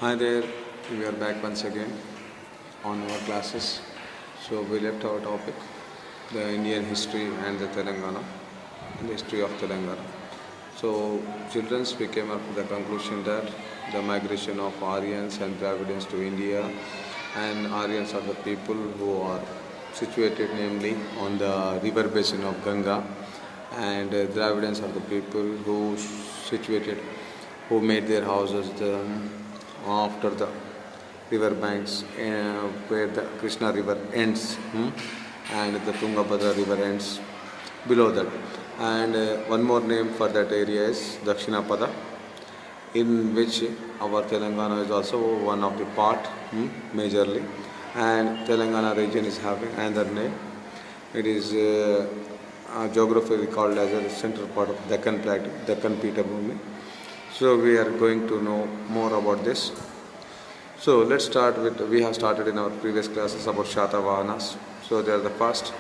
Hi there, we are back once again on our classes. So we left our topic, the Indian history and the Telangana, and the history of Telangana. So children, we came up with the conclusion that the migration of Aryans and Dravidians to India, and Aryans are the people who are situated namely on the river basin of Ganga, and Dravidians are the people who situated, who made their houses after the river banks where the Krishna river ends and the Tungabhadra river ends below that. And one more name for that area is Dakshinapada, in which our Telangana is also one of the part majorly. And Telangana region is having another name. It is geographically called as a central part of Deccan Plateau, Deccan Peethbhumi. So we are going to know more about this. So let's start with, we have started in our previous classes about Shatavahanas. So they are the first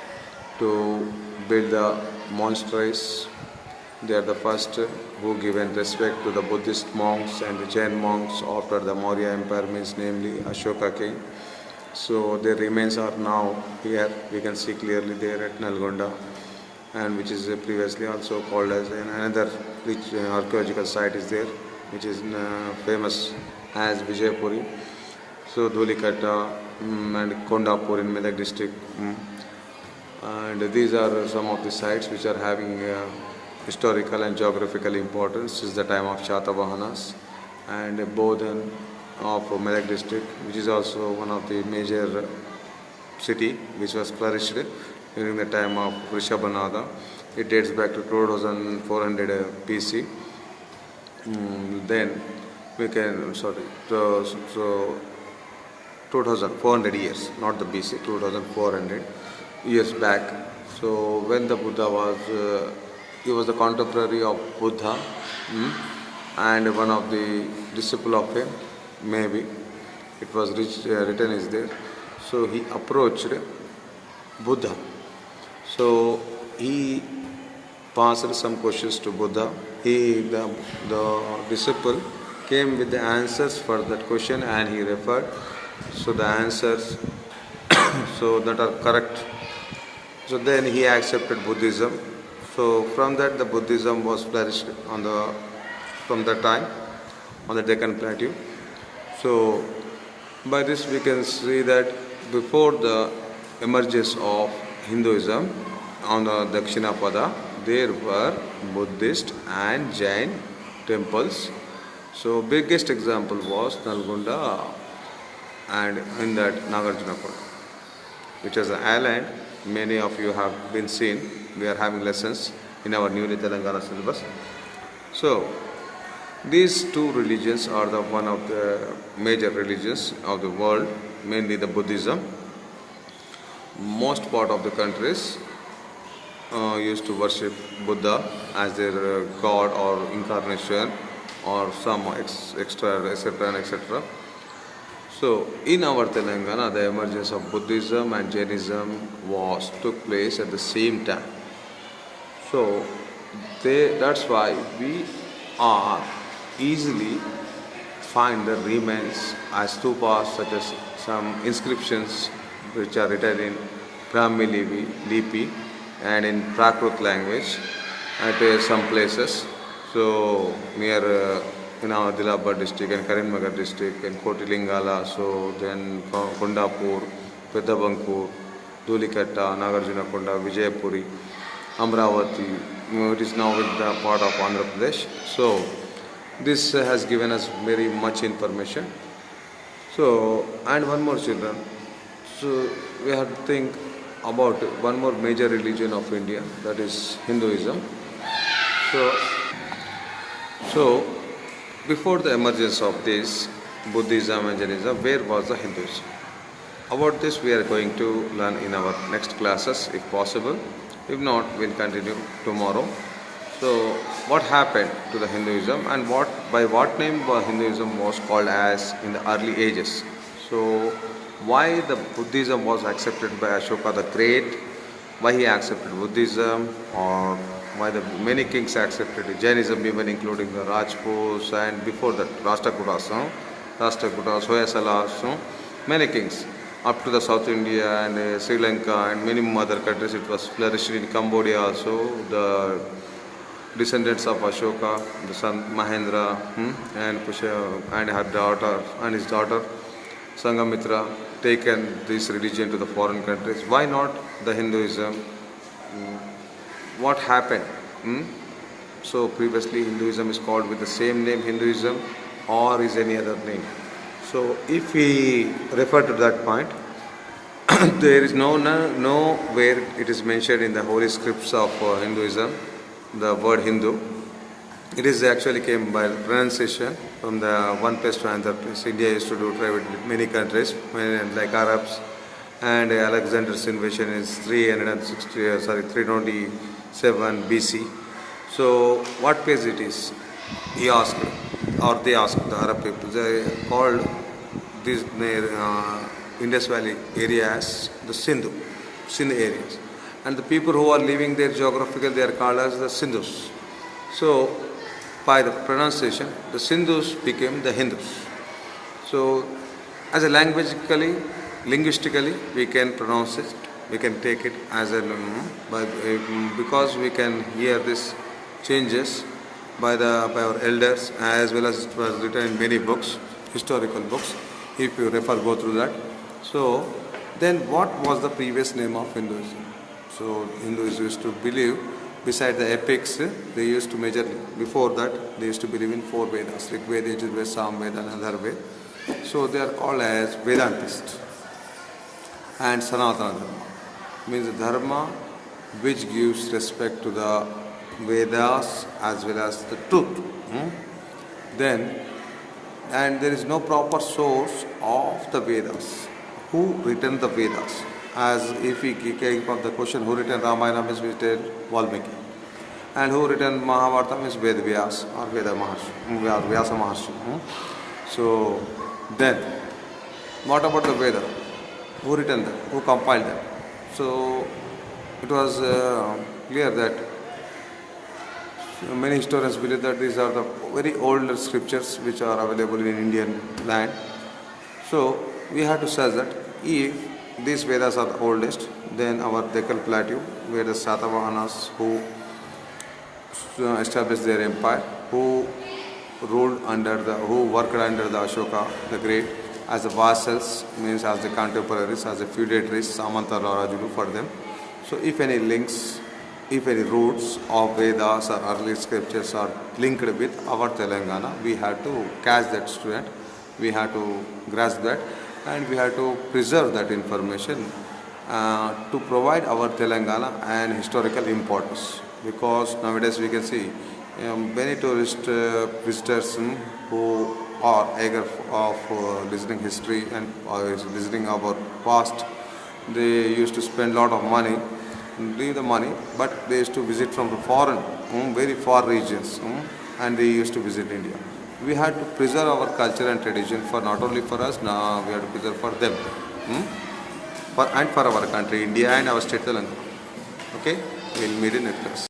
to build the monasteries. They are the first who given respect to the Buddhist monks and the Jain monks after the Maurya Empire, means namely Ashoka king. So their remains are now here. We can see clearly there at Nalgonda, and which is previously also called as another rich archaeological site is there, which is famous as Vijaypuri. So Dholikatta and Kondapur in Medak district, and these are some of the sites which are having historical and geographical importance since the time of Shatavahanas. And Bodhan of Medak district, which is also one of the major city which was flourished during the time of Rishabhanada. It dates back to 2400 BC. Then we can, so 2400 years, not the BC, 2400 years back. So when the Buddha was, he was the contemporary of Buddha and one of the disciple of him, maybe. It was written is there. So he approached Buddha. So he passed some questions to Buddha. The disciple came with the answers for that question and he referred. So the answers so that are correct. So then he accepted Buddhism. So from that the Buddhism was flourished from that time on the Deccan Plateau. So by this we can see that before the emergence of Hinduism on the Dakshinapada, there were Buddhist and Jain temples. So biggest example was Nalgonda and in that Nagarjunakonda, which is an island. Many of you have been seen. We are having lessons in our newly Telangana syllabus. So these two religions are the one of the major religions of the world, mainly the Buddhism. Most part of the countries used to worship Buddha as their god or incarnation or some extra, etc. etc. So in our Telangana, the emergence of Buddhism and Jainism took place at the same time. So that's why we are easily find the remains as stupas, such as some inscriptions which are written in Brahmi Lipi and in Prakrit language at some places. So near in our Dilabad district and Karimnagar district and Kotilingala, so then Kondapur, Pedabankur, Dholikatta, Nagarjunakonda, Vijaypuri, Amravati, it is now with the part of Andhra Pradesh. So this has given us very much information. So, and one more children. So we have to think about one more major religion of India, that is Hinduism. So before the emergence of this Buddhism and Jainism, where was the Hinduism? About this we are going to learn in our next classes if possible. If not, we'll continue tomorrow. So what happened to the Hinduism and by what name Hinduism was called as in the early ages? So why the Buddhism was accepted by Ashoka the Great, why he accepted Buddhism, or why the many kings accepted Jainism, even including the Rajputs and before that Rashtrakutas. Rashtrakuta, Hoysalas, many kings. Up to the South India and Sri Lanka and many other countries, it was flourished in Cambodia also. The descendants of Ashoka, the son Mahendra, and Pusha, and her daughter and his daughter Sangamitra, taken this religion to the foreign countries. Why not the Hinduism? What happened? So previously Hinduism is called with the same name Hinduism or is any other name. So if we refer to that point, there is no where it is mentioned in the holy scripts of Hinduism, the word Hindu. It is actually came by pronunciation from the one place to another place. India used to do trade with many countries, like Arabs, and Alexander's invasion is 327 BC. So what place it is? He asked, or they asked, the Arab people. They called these Indus Valley area as the Sindh areas. And the people who are living there geographically, they are called as the Sindhus. So by the pronunciation, the Sindhus became the Hindus. So as a linguistically, we can pronounce it, we can take it as a, because we can hear this changes by our elders, as well as it was written in many books, historical books, if you go through that. So then what was the previous name of Hinduism? So Hindus used to believe, beside the epics, they used to measure, before that they used to believe in 4 Vedas, Rig Veda, Yajurveda, Samveda and Atharvaveda. So they are called as Vedantists. And Sanatana Dharma means the Dharma which gives respect to the Vedas as well as the truth. Then, and there is no proper source of the Vedas. Who written the Vedas? As if we came up the question, who written Ramayana means we tell Valmiki. And who written Mahabharata means Ved Vyas or Veda Maharshi, or Vyasa Maharshi. So then, what about the Veda? Who written them? Who compiled them? So it was clear that many historians believe that these are the very old scriptures which are available in Indian land. So we have to say that if these Vedas are the oldest, then our Deccan Plateau, where the Satavahanas who established their empire, who worked under the Ashoka the Great as the vassals, means as the contemporaries, as the feudatories, Samanta or Rajulu for them. So if any links, if any roots of Vedas or early scriptures are linked with our Telangana, we have to catch that student, we have to grasp that, and we have to preserve that information to provide our Telangana an historical importance. Because nowadays we can see many tourist visitors who are eager of listening history and listening about past. They used to spend a lot of money, leave the money, but they used to visit from the foreign, very far regions, and they used to visit India. We had to preserve our culture and tradition for not only for us, now we have to preserve for them, and for our country, India, and our state Telangana. Okay, we'll meet in next class.